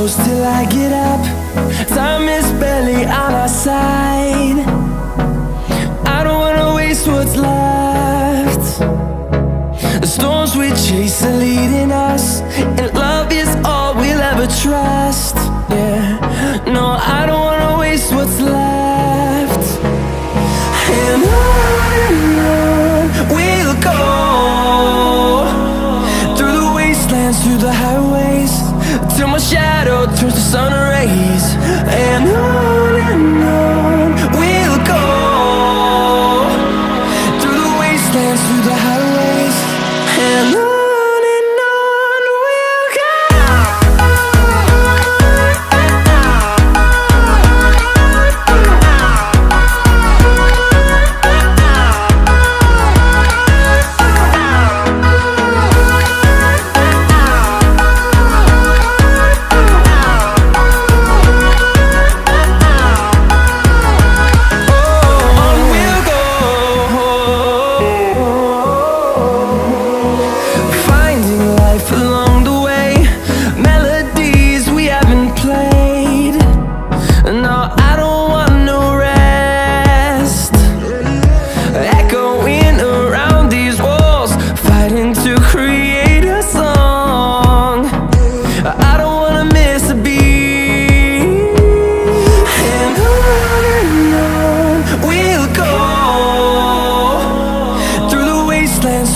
close till I get up. Time is barely on our side. I don't wanna waste what's left. The storms we chase are leading us, and love is all we'll ever trust. Yeah, no, I don't wanna waste what's left. And on we'll go, through the wastelands, through the highways, till my shadow turns to sun rays. And on we'll go, through the wastelands, through the highways, and on.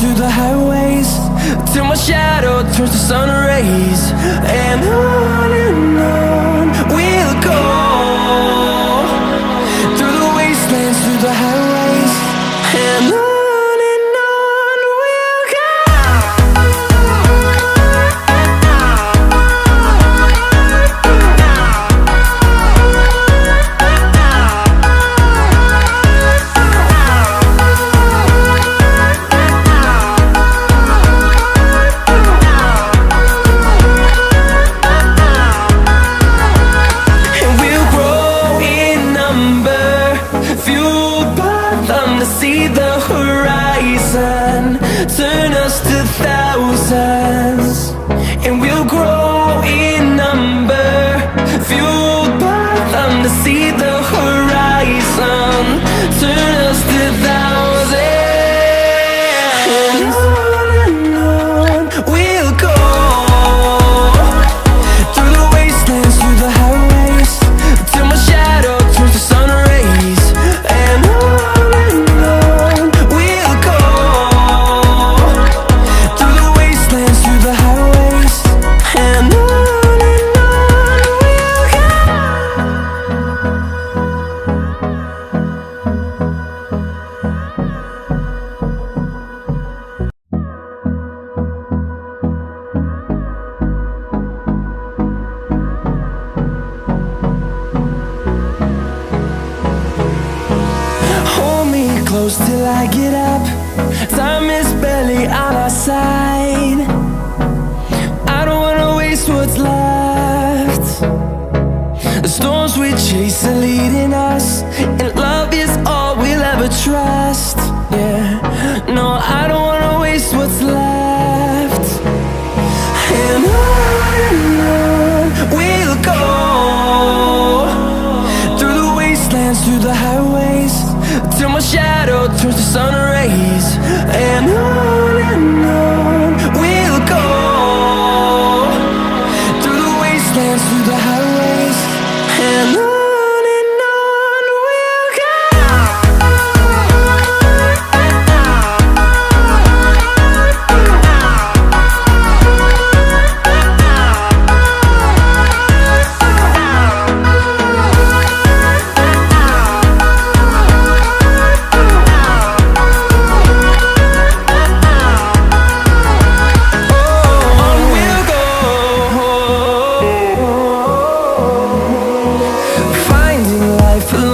Through the highways, till my shadow turns to sun rays. And on we'll go, through the wastelands, through the highways, and on we'll go. See the horizon turn us to thousands, and we'll grow in number, fueled by them. To see the horizon turn us to thousands, and on we'll go, through the wastelands, through the highways, till my shadow turns to sun rays. And close till I get up. Time is barely on our side. I don't wanna waste what's left. The storms we chase are leading us, and love is all we'll ever trust. Yeah, no, I don't wanna waste what's left. And on we'll go, through the wastelands, through the highways, till my shadow turns to sun rays. And on we'll go, through the wastelands, through the highways, and on. Finding life alone.